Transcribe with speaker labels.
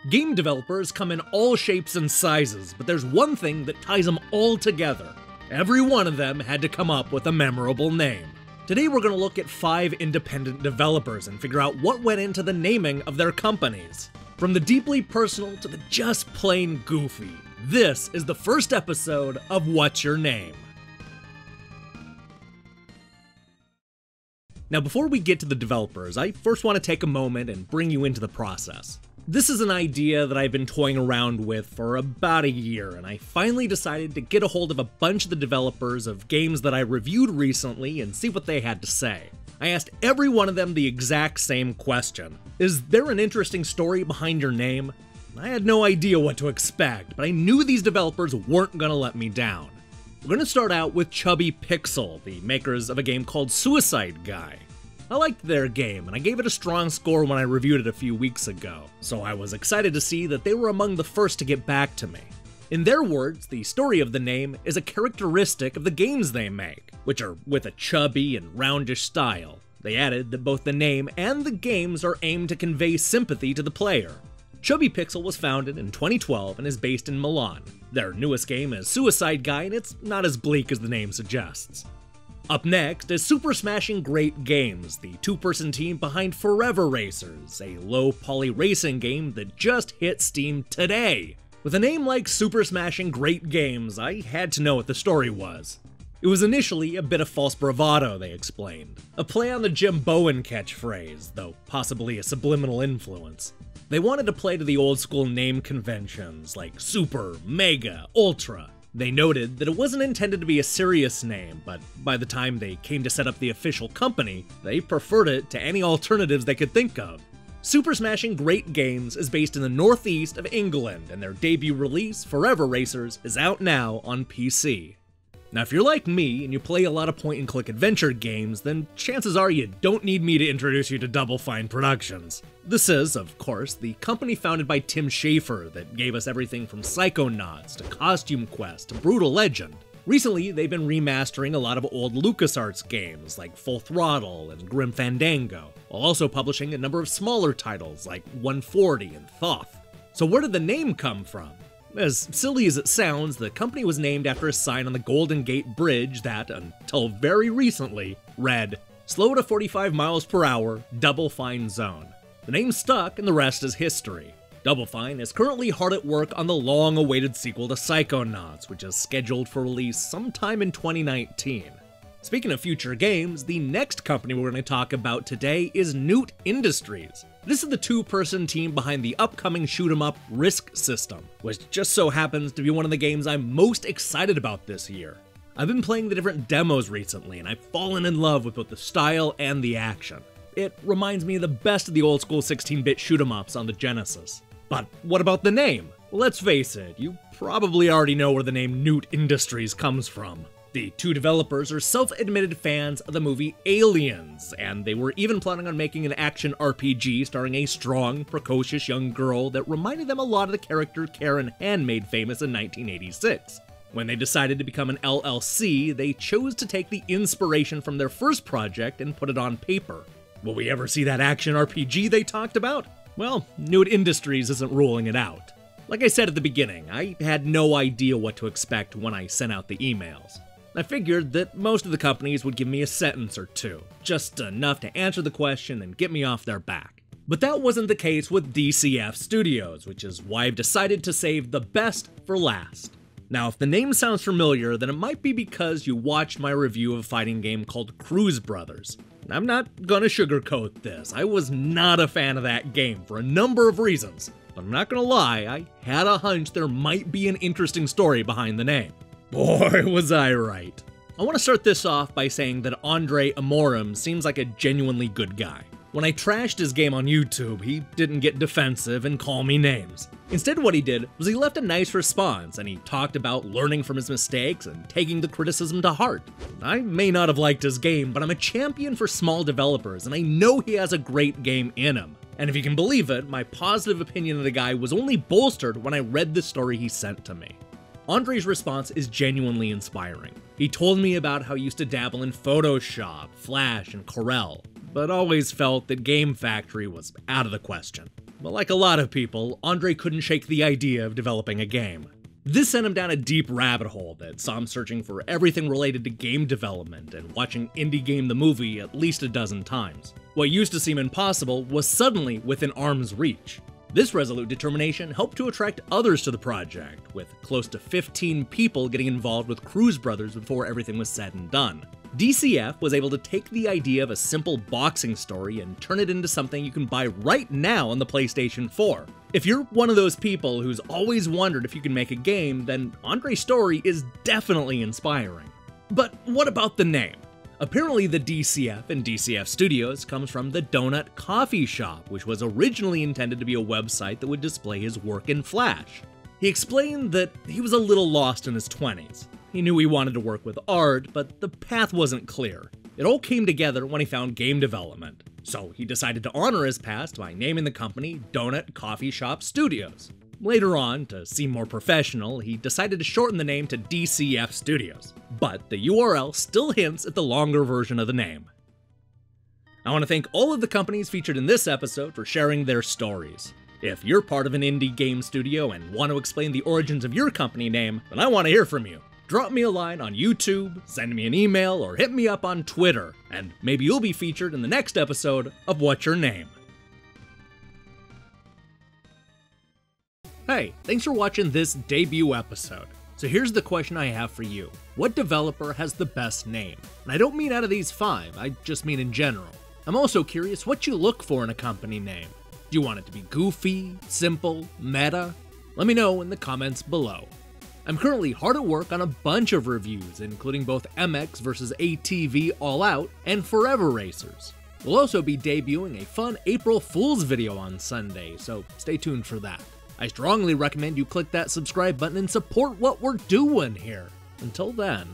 Speaker 1: Game developers come in all shapes and sizes, but there's one thing that ties them all together. Every one of them had to come up with a memorable name. Today we're going to look at 5 independent developers and figure out what went into the naming of their companies. From the deeply personal to the just plain goofy, this is the first episode of What's Your Name? Now before we get to the developers, I first want to take a moment and bring you into the process. This is an idea that I've been toying around with for about a year, and I finally decided to get a hold of a bunch of the developers of games that I reviewed recently and see what they had to say. I asked every one of them the exact same question. Is there an interesting story behind your name? I had no idea what to expect, but I knew these developers weren't gonna let me down. We're gonna start out with Chubby Pixel, the makers of a game called Suicide Guy. I liked their game, and I gave it a strong score when I reviewed it a few weeks ago, so I was excited to see that they were among the first to get back to me. In their words, the story of the name is a characteristic of the games they make, which are with a chubby and roundish style. They added that both the name and the games are aimed to convey sympathy to the player. Chubby Pixel was founded in 2012 and is based in Milan. Their newest game is Suicide Guy, and it's not as bleak as the name suggests. Up next is SuperSmashingGreat Games, the two-person team behind Foreveracers, a low-poly racing game that just hit Steam today. With a name like SuperSmashingGreat Games, I had to know what the story was. It was initially a bit of false bravado, they explained. A play on the Jim Bowen catchphrase, though possibly a subliminal influence. They wanted to play to the old-school name conventions like Super, Mega, Ultra. They noted that it wasn't intended to be a serious name, but by the time they came to set up the official company, they preferred it to any alternatives they could think of. SuperSmashingGreat Games is based in the northeast of England, and their debut release, Foreveracers, is out now on PC. Now if you're like me and you play a lot of point-and-click adventure games, then chances are you don't need me to introduce you to Double Fine Productions. This is, of course, the company founded by Tim Schafer that gave us everything from Psychonauts to Costume Quest to Brutal Legend. Recently, they've been remastering a lot of old LucasArts games like Full Throttle and Grim Fandango, while also publishing a number of smaller titles like 140 and Thoth. So where did the name come from? As silly as it sounds, the company was named after a sign on the Golden Gate Bridge that, until very recently, read, "Slow to 45 miles per hour, Double Fine Zone." The name stuck and the rest is history. Double Fine is currently hard at work on the long-awaited sequel to Psychonauts, which is scheduled for release sometime in 2019. Speaking of future games, the next company we're going to talk about today is Noot Industries. This is the two-person team behind the upcoming shoot-'em-up Risk system, which just so happens to be one of the games I'm most excited about this year. I've been playing the different demos recently, and I've fallen in love with both the style and the action. It reminds me of the best of the old-school 16-bit shoot-'em-ups on the Genesis. But what about the name? Let's face it, you probably already know where the name Newt Industries comes from. The two developers are self-admitted fans of the movie Aliens, and they were even planning on making an action RPG starring a strong, precocious young girl that reminded them a lot of the character Karen Han made famous in 1986. When they decided to become an LLC, they chose to take the inspiration from their first project and put it on paper. Will we ever see that action RPG they talked about? Well, Noot Industries isn't ruling it out. Like I said at the beginning, I had no idea what to expect when I sent out the emails. I figured that most of the companies would give me a sentence or two, just enough to answer the question and get me off their back. But that wasn't the case with DCF Studios, which is why I've decided to save the best for last. Now, if the name sounds familiar, then it might be because you watched my review of a fighting game called Cruz Brothers. I'm not gonna sugarcoat this, I was not a fan of that game for a number of reasons, but I'm not gonna lie, I had a hunch there might be an interesting story behind the name. Boy, was I right. I want to start this off by saying that Andre Amorim seems like a genuinely good guy. When I trashed his game on YouTube, he didn't get defensive and call me names. Instead, what he did was he left a nice response, and he talked about learning from his mistakes and taking the criticism to heart. I may not have liked his game, but I'm a champion for small developers, and I know he has a great game in him. And if you can believe it, my positive opinion of the guy was only bolstered when I read the story he sent to me. Andre's response is genuinely inspiring. He told me about how he used to dabble in Photoshop, Flash, and Corel, but always felt that Game Factory was out of the question. But like a lot of people, Andre couldn't shake the idea of developing a game. This sent him down a deep rabbit hole that saw him searching for everything related to game development and watching Indie Game the movie at least a dozen times. What used to seem impossible was suddenly within arm's reach. This resolute determination helped to attract others to the project, with close to 15 people getting involved with Cruz Brothers before everything was said and done. DCF was able to take the idea of a simple boxing story and turn it into something you can buy right now on the PlayStation 4. If you're one of those people who's always wondered if you can make a game, then Andre's story is definitely inspiring. But what about the name? Apparently the DCF in DCF Studios comes from the Donut Coffee Shop, which was originally intended to be a website that would display his work in Flash. He explained that he was a little lost in his 20s. He knew he wanted to work with art, but the path wasn't clear. It all came together when he found game development. So he decided to honor his past by naming the company Donut Coffee Shop Studios. Later on, to seem more professional, he decided to shorten the name to DCF Studios, but the URL still hints at the longer version of the name. I want to thank all of the companies featured in this episode for sharing their stories. If you're part of an indie game studio and want to explain the origins of your company name, then I want to hear from you. Drop me a line on YouTube, send me an email, or hit me up on Twitter, and maybe you'll be featured in the next episode of What's Your Name? Hey, thanks for watching this debut episode. So here's the question I have for you. What developer has the best name? And I don't mean out of these 5, I just mean in general. I'm also curious what you look for in a company name. Do you want it to be goofy, simple, meta? Let me know in the comments below. I'm currently hard at work on a bunch of reviews, including both MX vs ATV All Out and Foreveracers. We'll also be debuting a fun April Fool's video on Sunday, so stay tuned for that. I strongly recommend you click that subscribe button and support what we're doing here. Until then.